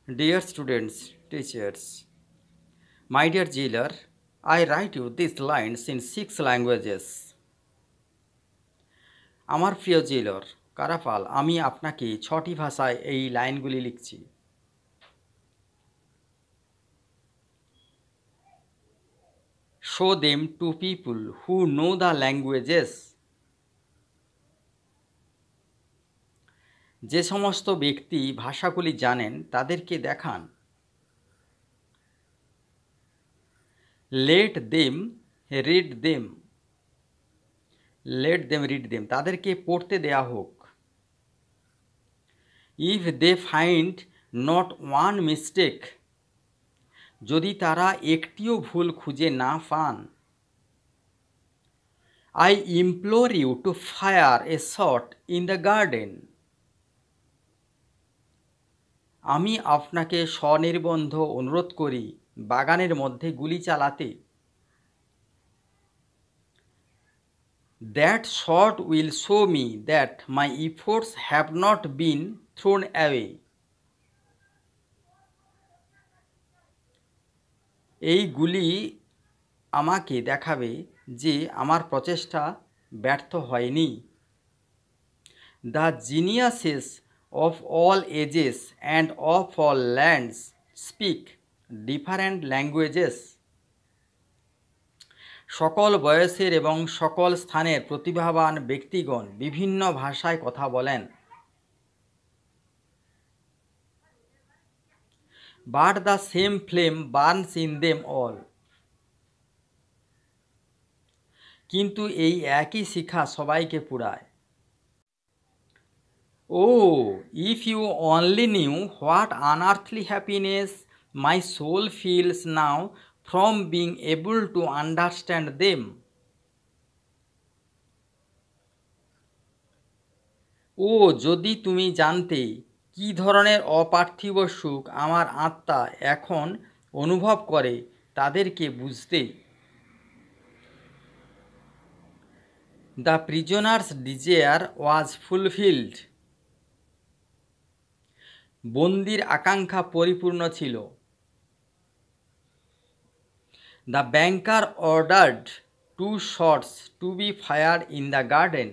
Dear students, teachers, my dear jailer, I write you these lines in 6 languages. আমার প্রিয় জেলর কারাফাল, আমি আপনাকে 6টি ভাষায় এই লাইনগুলি লিখছি। Show them to people who know the languages. যে সমস্ত ব্যক্তি ভাষাগুলি জানেন তাদেরকে দেখান। Let them read them. Let them read them. তাদেরকে পড়তে দেয়া হোক। If they find not one mistake, যদি তারা একটিও ভুল খুঁজে না পান, I implore you to fire a shot in the garden. আমি আপনাকে স্বনির্বন্ধ অনুরোধ করি বাগানের মধ্যে গুলি চালাতে। That shot will show me that my efforts have not been thrown away. এই গুলি আমাকে দেখাবে যে আমার প্রচেষ্টা ব্যর্থ হয়নি। The geniuses of all ages and of all lands speak different languages. সকল বয়সের এবং সকল স্থানের প্রতিভাবান ব্যক্তিগণ বিভিন্ন ভাষায় কথা বলেন। But the same flame burns in them all. কিন্তু এই একই শিখা সবাইকে পুড়ায়। Oh, if you only knew what unearthly happiness my soul feels now from being able to understand them. ও যদি তুমি জানতে কী ধরনের অপার্থিব সুখ আমার আত্মা এখন অনুভব করে তাদেরকে বুঝতে। The prisoner's desire was fulfilled. বন্দির আকাঙ্ক্ষা পরিপূর্ণ ছিল। The banker ordered 2 shots to be fired in the garden.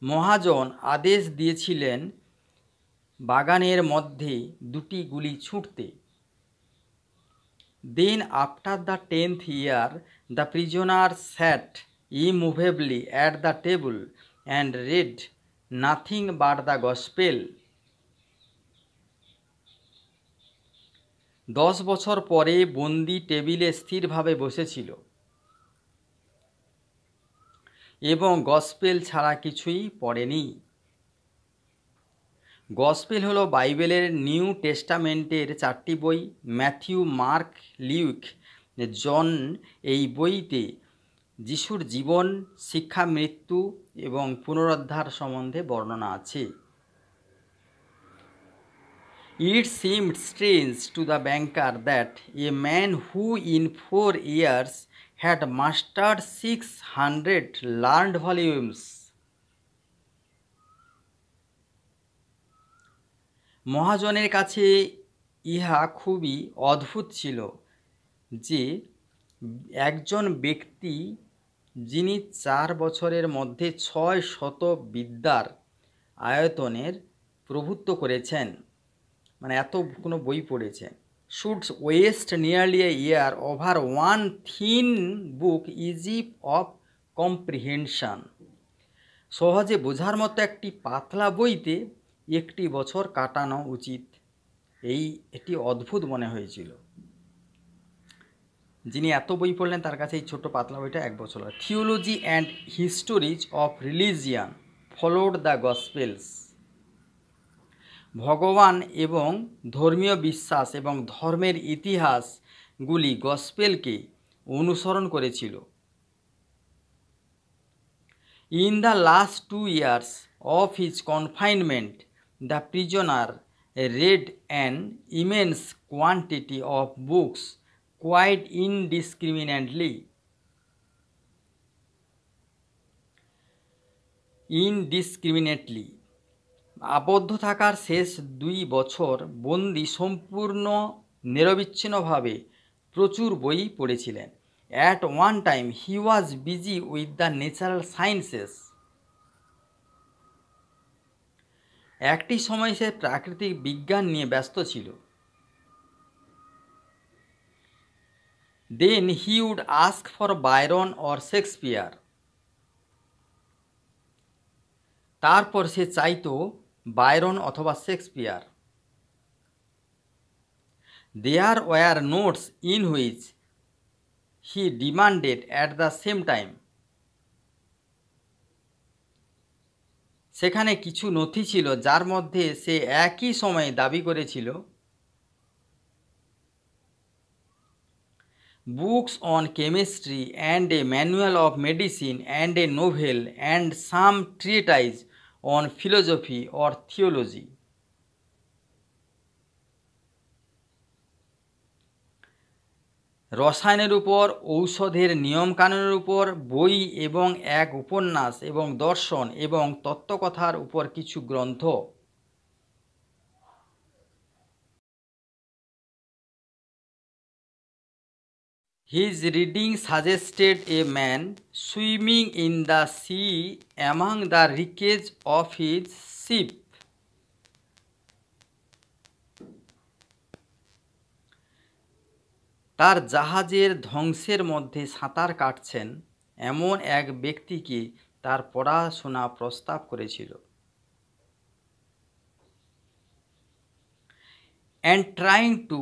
মহাজন আদেশ দিয়েছিলেন বাগানের মধ্যে 2টি গুলি ছুঁড়তে। Then after the 10th year, the prisoner sat immovably at the table and read nothing but the gospel. 10 বছর পরে বন্দি টেবিলে স্থিরভাবে বসেছিল এবং গসপেল ছাড়া কিছুই পড়েনি। গসপেল হলো বাইবেলের নিউ টেস্টামেন্টের 4টি বই। ম্যাথিউ, মার্ক, লিউক, জন এই বইতে যিশুর জীবন, শিক্ষা, মৃত্যু এবং পুনরুদ্ধার সম্বন্ধে বর্ণনা আছে। It seemed strange to the banker that a man who in 4 years had mastered 600 learned volumes. মহাজনের কাছে ইহা খুবই অদ্ভুত ছিল যে একজন ব্যক্তি যিনি 4 বছরের মধ্যে 600 বিদ্যার আয়তনের প্রভুত্ব করেছেন, মানে এত কোনো বই পড়েছেন, should waste nearly a year over one thin book easy of comprehension. সহজে বোঝার মতো একটি পাতলা বইতে 1 বছর কাটানো উচিত। এটি অদ্ভুত মনে হয়েছিল। যিনি এত বই পড়লেন তার কাছে এই ছোট পাতলা বইটা 1 বছর। Theology and histories of religion followed the gospels. ভগবান এবং ধর্মীয় বিশ্বাস এবং ধর্মের ইতিহাসগুলি গসপেলকে অনুসরণ করেছিল। In the last 2 years of his confinement, the prisoner read an immense quantity of books quite indiscriminately. আবদ্ধ থাকার শেষ 2 বছর বন্দি সম্পূর্ণ নিরবিচ্ছিন্নভাবে প্রচুর বই পড়েছিলেন। At one time he was busy with the natural sciences. একটি সময় সে প্রাকৃতিক বিজ্ঞান নিয়ে ব্যস্ত ছিল। Then he would ask for Byron or Shakespeare. তারপর সে চাইতো বায়রন অথবা Shakespeare. There were notes in which he demanded at the same time. সেখানে কিছু নথি ছিল যার মধ্যে সে একই সময়ে দাবি করেছিল books on chemistry and a manual of medicine and a novel and some treatise on philosophy or theology. রসায়নের উপর, ঔষধের নিয়মকানুনের উপর বই এবং এক উপন্যাস এবং দর্শন এবং তত্ত্বকথার উপর কিছু গ্রন্থ। His reading suggested a man swimming in the sea among the wreckage of his ship. তার জাহাজের ধ্বংসের মধ্যে সাঁতার কাটছেন এমন এক ব্যক্তিকে তার পড়াশোনা প্রস্তাব করেছিল। And trying to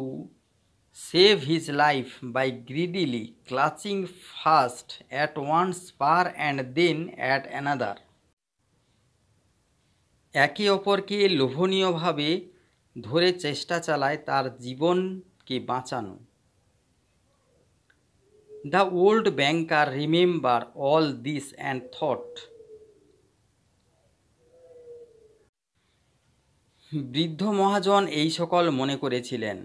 save his life by greedily clutching first at one spar and then at another. একে অপরকে লোভনীয়ভাবে ধরে চেষ্টা চালায় তার জীবনকে বাঁচানো। The old banker remembered all this and thought. বৃদ্ধ মহাজন এই সকল মনে করেছিলেন।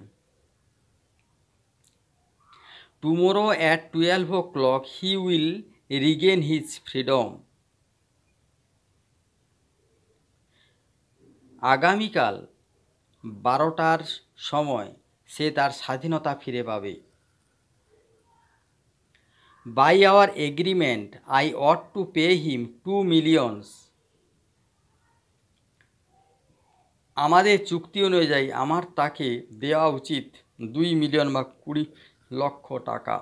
Tomorrow at 12 o'clock he will regain his freedom. আগামীকাল 12টার সময় সে তার স্বাধীনতা ফিরে পাবে। By our agreement I ought to pay him 2 millions. আমাদের চুক্তি অনুযায়ী আমার তাকে দেওয়া উচিত 2 মিলিয়ন বা 20 লক্ষ টাকা।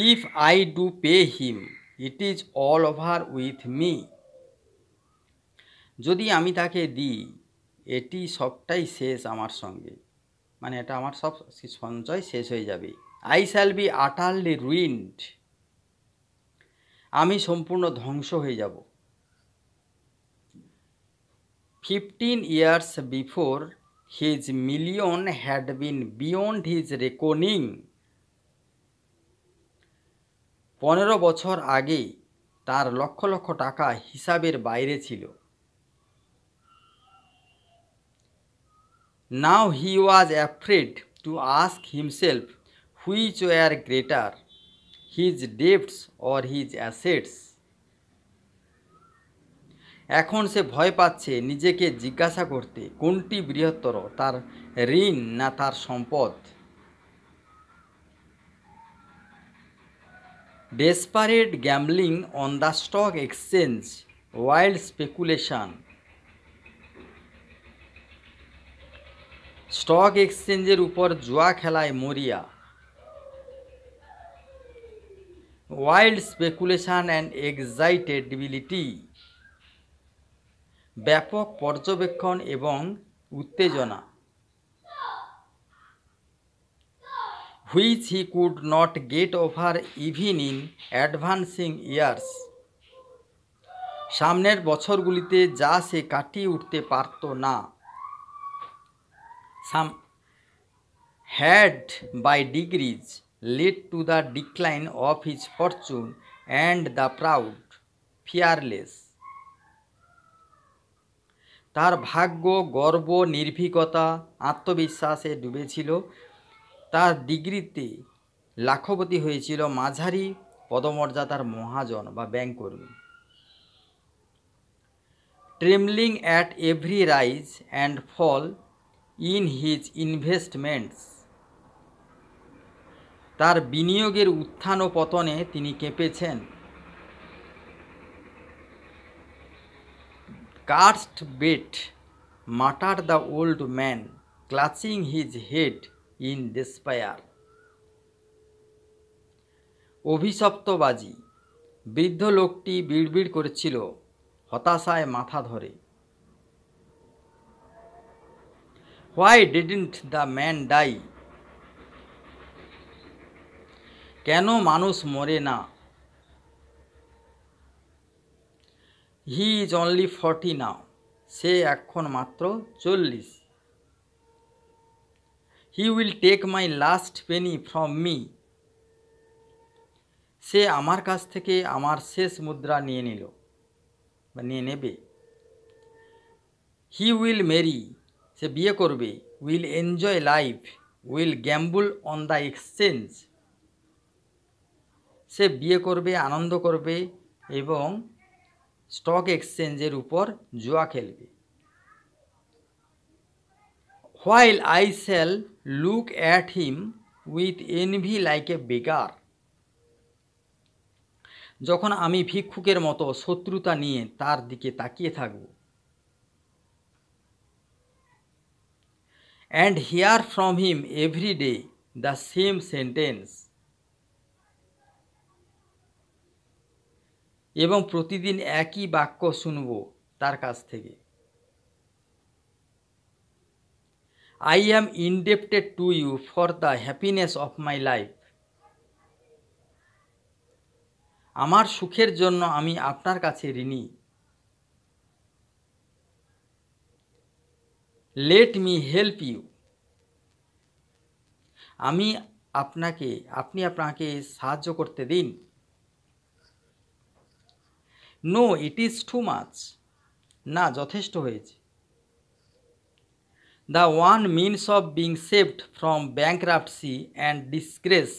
If I do pay him, it is all over with me. যদি আমি তাকে দিই এটি সবটাই শেষ আমার সঙ্গে, মানে এটা আমার সব সঞ্চয় শেষ হয়ে যাবে। I shall be utterly ruined. আমি সম্পূর্ণ ধ্বংস হয়ে যাব। 15 years before his million had been beyond his reckoning. 15 বছর আগে তার লক্ষ লক্ষ টাকা হিসাবের বাইরে ছিল। Now he was afraid to ask himself which were greater, his debts or his assets. এখন সে ভয় পাচ্ছে নিজেকে জিজ্ঞাসা করতে কোনটি বৃহত্তর, তার ঋণ না তার সম্পদ। Desperate gambling on the stock exchange, wild speculation. Stock এক্সচেঞ্জের উপর জুয়া খেলায় মরিয়া। ওয়াইল্ড স্পেকুলেশন অ্যান্ড এক্সাইটেবিলিটি, ব্যাপক পর্যবেক্ষণ এবং উত্তেজনা। Which he could not get over even in advancing years, সামনের বছরগুলিতে যা সে কাটিয়ে উঠতে পারত না। Some had by degrees led to the decline of his fortune and the proud, fearless. তার ভাগ্য, গর্ব, নির্ভীকতা, আত্মবিশ্বাসে ডুবেছিল। তার ডিগ্রিতে লাখপতি হয়েছিল মাঝারি পদমর্যাদার মহাজন বা ব্যাংক কর্মী। trembling at every rise and fall in his investments. তার বিনিয়োগের উত্থান ও পতনে তিনি কেঁপেছেন। Cursed bet, muttered the old man, clutching his head in despair. অভিশপ্তবাজি, বৃদ্ধ লোকটি বিড়বিড় করেছিল, হতাশায় মাথা ধরে। Why didn't the man die? কেন মানুষ মরে না? He is only 40 now. সে এখন মাত্র 40। He will take my last penny from me. সে আমার কাছ থেকে আমার শেষ মুদ্রা নিয়ে নিল বা নিয়ে নেবে। He will marry. সে বিয়ে করবে। Will enjoy life. Will gamble on the exchange. সে বিয়ে করবে, আনন্দ করবে এবং স্টক এক্সচেঞ্জের উপর জুয়া খেলবে। While I shall look at him with envy like a beggar. যখন আমি ভিক্ষুকের মতো শত্রুতা নিয়ে তার দিকে তাকিয়ে থাকব। And hear from him every day the same sentence. এবং প্রতিদিন একই বাক্য শুনব তার কাছ থেকে। I am indebted to you for the happiness of my life. আমার সুখের জন্য আমি আপনার কাছে ঋণী। Let me help you. আপনি আপনাকে সাহায্য করতে দিন। No, it is too much. না, যথেষ্ট হয়েছে। The one means of being saved from bankruptcy and disgrace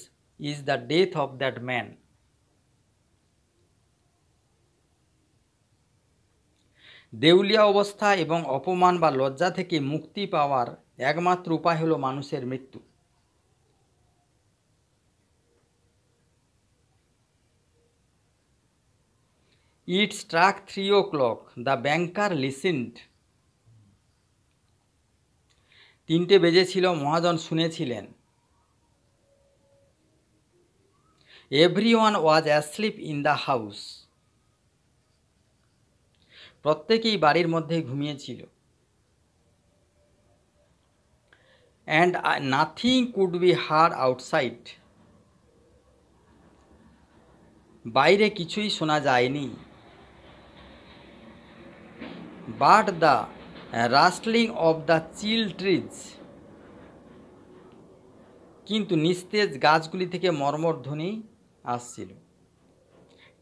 is the death of that man. দেউলিয়া অবস্থা এবং অপমান বা লজ্জা থেকে মুক্তি পাওয়ার একমাত্র উপায় হলো মানুষের মৃত্যু। It struck 3 o'clock. The banker listened. 3টে বেজেছিল, মহাজন শুনেছিলেন। Everyone was asleep in the house. প্রত্যেকেই বাড়ির মধ্যে ঘুমিয়েছিল। And nothing could be heard outside. বাইরে কিছুই শোনা যায়নি। But the rustling of the chill trees. কিন্তু নিস্তেজ গাছগুলি থেকে মর্মর ধ্বনি আসছিল।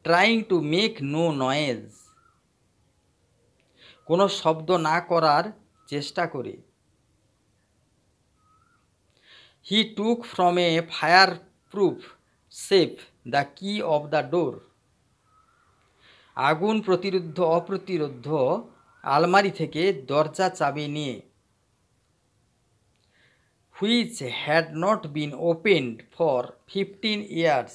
Trying to make no noise. কোনো শব্দ না করার চেষ্টা করে। He took from a fireproof safe the key of the door. আগুন অপ্রতিরোধ আলমারি থেকে দরজা চাবি নিয়ে। Which had not been opened for 15 years.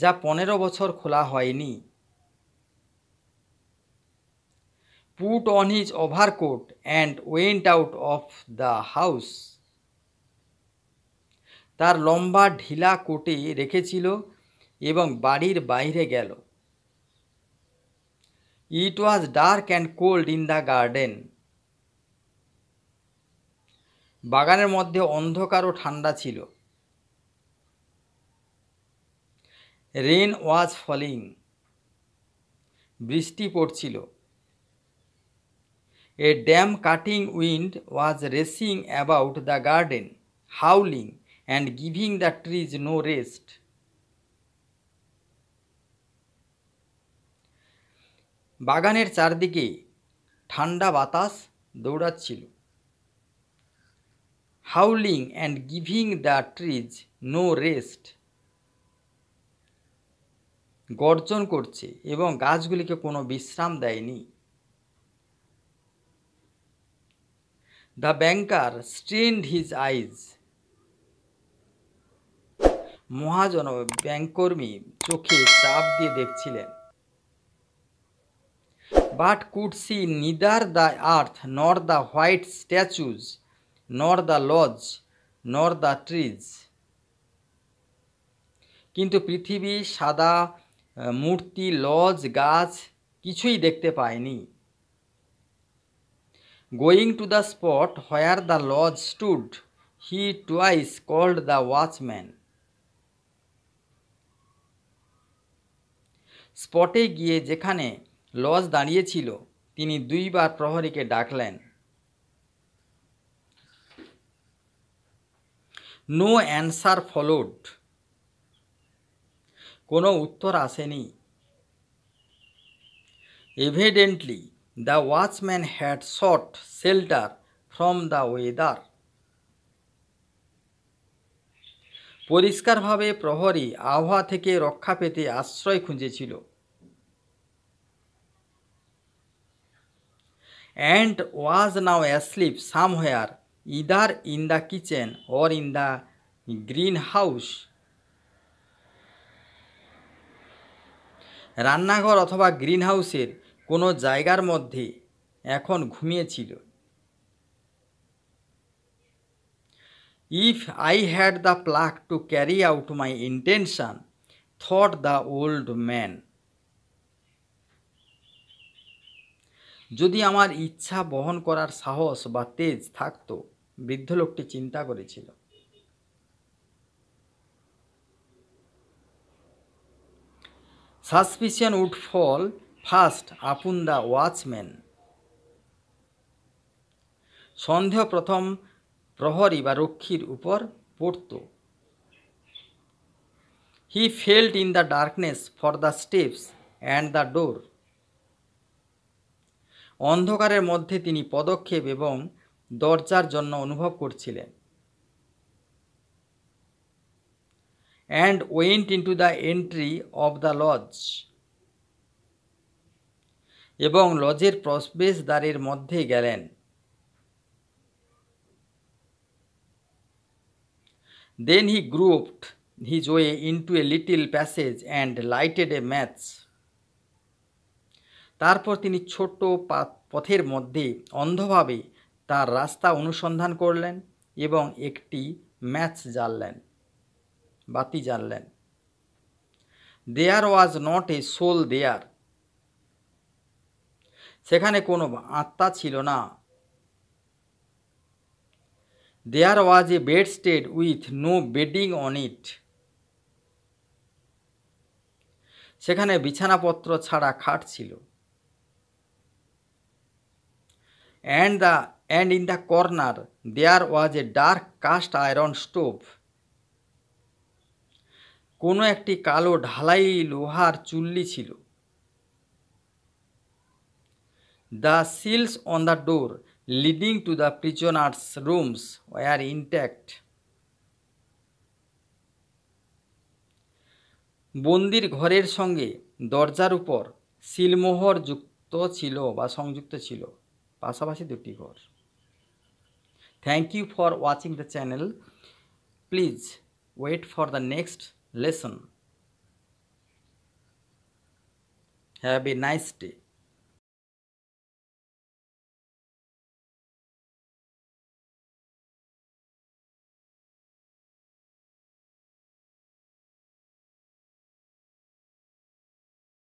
যা 15 বছর খোলা হয়নি। Put on his overcoat and went out of the house. তার লম্বা ঢিলা কোটে রেখেছিল এবং বাড়ির বাইরে গেল। It was dark and cold in the garden. বাগানের মধ্যে অন্ধকার ও ঠান্ডা ছিল। Rain was falling. বৃষ্টি পড়ছিল। A damp cutting wind was racing about the garden, howling and giving the trees no rest. বাগানের চারদিকে ঠান্ডা বাতাস দৌড়াচ্ছিল। Howling and giving the trees no rest. গর্জন করছে এবং গাছগুলিকে কোনো বিশ্রাম দেয়নি। The banker strained his eyes. মহাজন ব্যাংককর্মী চোখে চাপ দিয়ে দেখছিলেন। But could see neither the earth nor the white statues nor the lodge nor the trees. কিন্তু পৃথিবী, সাদা মূর্তি, লজ, গাছ কিছুই দেখতে পায়নি। Going to the spot where the lodge stood he twice called the watchman. স্পটে গিয়ে যেখানে লজ দাঁড়িয়েছিল তিনি দুইবার প্রহরীকে ডাকলেন। No answer followed. কোনো উত্তর আসেনি। Evidently the watchman had sought shelter from the weather. পরিষ্কারভাবে প্রহরী আবহাওয়া থেকে রক্ষা পেতে আশ্রয় খুঁজেছিল। And was now asleep somewhere either in the kitchen or in the greenhouse. রান্নাঘর অথবা গ্রিন হাউসের কোনো জায়গার মধ্যে এখন ঘুমিয়েছিল। If I had the pluck to carry out my intention thought the old man. যদি আমার ইচ্ছা বহন করার সাহস বা তেজ থাকত, বৃদ্ধ লোকটি চিন্তা করেছিল। Suspicion would fall first upon the watchman. সন্দেহ প্রথম প্রহরী বা রক্ষীর উপর পড়ত। He felt in the darkness for the steps and the door. অন্ধকারের মধ্যে তিনি পদক্ষেপ এবং দরজার জন্য অনুভব করছিলেন। And went into the entry of the lodge. এবং লজের প্রবেশদ্বারের মধ্যে গেলেন। Then he groped his way into a little passage and lighted a match. তারপর তিনি ছোট্ট পথের মধ্যে অন্ধভাবে তার রাস্তা অনুসন্ধান করলেন এবং একটি ম্যাচ জ্বাললেন, বাতি জ্বাললেন। দেয়ার ওয়াজ নট এ সোল দেয়ার। সেখানে কোনো আত্মা ছিল না। There was a bedstead with no bedding on it. সেখানে বিছানাপত্র ছাড়া খাট ছিল। and in the corner there was a dark cast iron stove. কোনো একটি কালো ঢালাই লোহার চুল্লি ছিল। The seals on the door leading to the prisoners' rooms were intact. বন্দির ঘরের সঙ্গে দরজার উপর সিলমোহর যুক্ত ছিল বা সংযুক্ত ছিল, পাশাপাশি দুটি ঘর। Thank you for watching the channel. Please wait for the next lesson. Have a nice day.